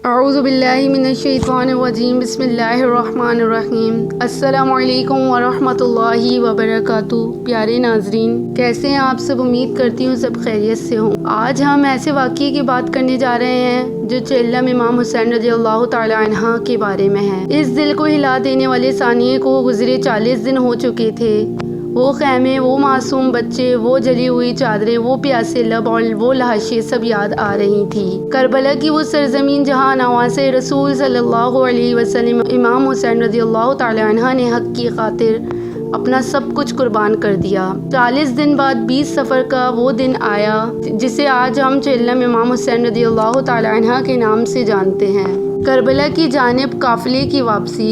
اعوذ باللہ من الشیطان الرجیم بسم اللہ الرحمن الرحیم السلام علیکم ورحمۃ اللہ وبرکاتہ۔ پیارے ناظرین، کیسے ہیں آپ سب؟ امید کرتی ہوں سب خیریت سے ہوں۔ آج ہم ایسے واقعے کی بات کرنے جا رہے ہیں جو چیلم امام حسین رضی اللہ تعالی عنہ کے بارے میں ہے۔ اس دل کو ہلا دینے والے ثانیے کو گزرے 40 دن ہو چکے تھے۔ وہ خیمے، وہ معصوم بچے، وہ جلی ہوئی چادریں، وہ پیاسے لب اور وہ لاشیں سب یاد آ رہی تھی۔ کربلا کی وہ سرزمین جہاں نواسے رسول صلی اللہ علیہ وسلم امام حسین رضی اللہ تعالی عنہ نے حق کی خاطر اپنا سب کچھ قربان کر دیا۔ 40 دن بعد 20 صفر کا وہ دن آیا جسے آج ہم چیلم امام حسین رضی اللہ تعالی عنہ کے نام سے جانتے ہیں۔ کربلا کی جانب قافلے کی واپسی،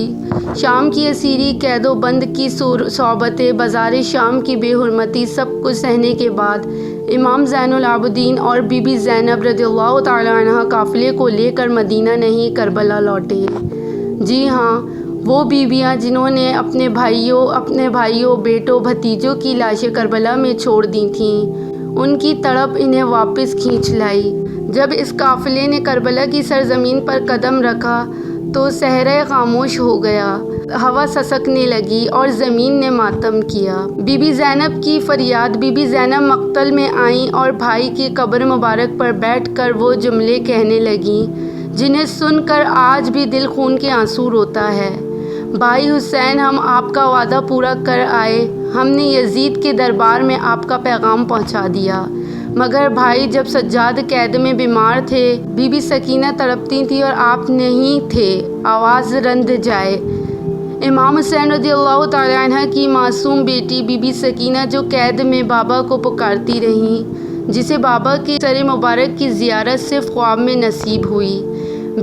شام کی اسیری، قید و بند کی صحبتیں، بازار شام کی بے حرمتی، سب کچھ سہنے کے بعد امام زین العابدین اور بی بی زینب رضی اللہ تعالی عنہ قافلے کو لے کر مدینہ نہیں کربلا لوٹے۔ جی ہاں، وہ بیویاں جنہوں نے اپنے بھائیوں، بیٹوں، بھتیجوں کی لاشیں کربلا میں چھوڑ دی تھیں، ان کی تڑپ انہیں واپس کھینچ لائی۔ جب اس قافلے نے کربلا کی سرزمین پر قدم رکھا تو صحرا خاموش ہو گیا، ہوا سسکنے لگی اور زمین نے ماتم کیا۔ بی بی زینب کی فریاد، بی بی زینب مقتل میں آئیں اور بھائی کی قبر مبارک پر بیٹھ کر وہ جملے کہنے لگیں جنہیں سن کر آج بھی دل خون کے آنسو روتا ہے۔ بھائی حسین، ہم آپ کا وعدہ پورا کر آئے، ہم نے یزید کے دربار میں آپ کا پیغام پہنچا دیا، مگر بھائی جب سجاد قید میں بیمار تھے، بی بی سکینہ تڑپتی تھی اور آپ نہیں تھے، آواز رند جائے۔ امام حسین رضی اللہ تعالی عنہ کی معصوم بیٹی بی بی سکینہ جو قید میں بابا کو پکارتی رہیں، جسے بابا کے سر مبارک کی زیارت صرف خواب میں نصیب ہوئی۔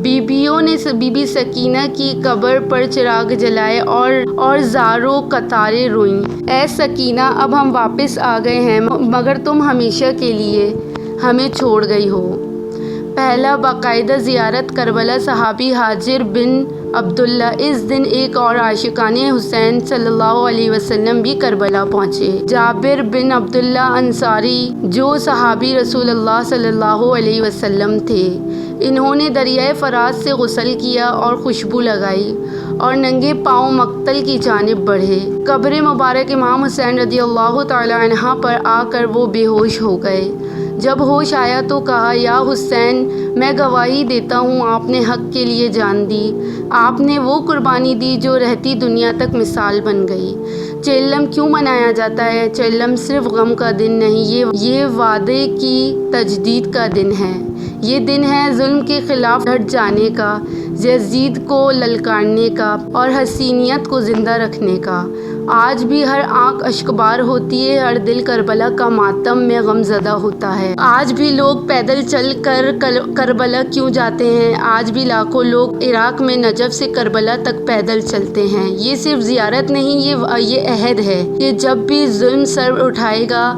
بیویوں نے بی بی سکینہ کی قبر پر چراغ جلائے اور زاروں قطاریں روئیں۔ اے سکینہ، اب ہم واپس آ گئے ہیں، مگر تم ہمیشہ کے لیے ہمیں چھوڑ گئی ہو۔ پہلا باقاعدہ زیارت کربلا صحابی حاجر بن عبداللہ۔ اس دن ایک اور عاشقان حسین صلی اللہ علیہ وسلم بھی کربلا پہنچے۔ جابر بن عبداللہ انصاری، جو صحابی رسول اللہ صلی اللہ علیہ وسلم تھے، انہوں نے دریائے فرات سے غسل کیا اور خوشبو لگائی اور ننگے پاؤں مقتل کی جانب بڑھے۔ قبر مبارک امام حسین رضی اللہ تعالی عنہ پر آ کر وہ بے ہوش ہو گئے۔ جب ہوش آیا تو کہا، یا حسین، میں گواہی دیتا ہوں آپ نے حق کے لیے جان دی، آپ نے وہ قربانی دی جو رہتی دنیا تک مثال بن گئی۔ چیلم کیوں منایا جاتا ہے؟ چیلم صرف غم کا دن نہیں، یہ وعدے کی تجدید کا دن ہے۔ یہ دن ہے ظلم کے خلاف ڈٹ جانے کا، یزید کو للکارنے کا اور حسینیت کو زندہ رکھنے کا۔ آج بھی ہر آنکھ اشکبار ہوتی ہے، ہر دل کربلا کا ماتم میں غم زدہ ہوتا ہے۔ آج بھی لوگ پیدل چل کر کربلا کیوں جاتے ہیں؟ آج بھی لاکھوں لوگ عراق میں نجف سے کربلا تک پیدل چلتے ہیں۔ یہ صرف زیارت نہیں، یہ عہد ہے کہ جب بھی ظلم سر اٹھائے گا،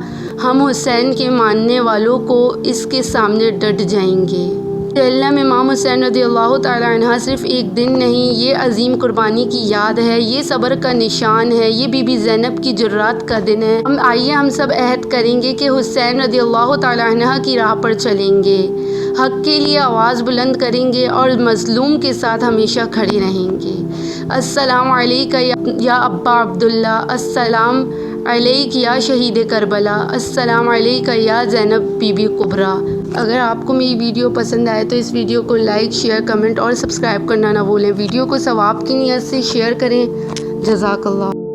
ہم حسین کے ماننے والوں کو اس کے سامنے ڈٹ جائیں گے۔ چیلم امام حسین رضی اللہ تعالی عنہ صرف ایک دن نہیں، یہ عظیم قربانی کی یاد ہے، یہ صبر کا نشان ہے، یہ بی بی زینب کی جرات کا دن ہے۔ آئیے ہم سب عہد کریں گے کہ حسین رضی اللہ تعالی عنہ کی راہ پر چلیں گے، حق کے لیے آواز بلند کریں گے اور مظلوم کے ساتھ ہمیشہ کھڑے رہیں گے۔ السلام علیکہ یا ابا عبداللہ، السلام علیک یا شہید کربلا، السلام علیکہ یا زینب بی بی کبریٰ۔ اگر آپ کو میری ویڈیو پسند آئے تو اس ویڈیو کو لائک، شیئر، کمنٹ اور سبسکرائب کرنا نہ بھولیں۔ ویڈیو کو ثواب کی نیت سے شیئر کریں۔ جزاک اللہ۔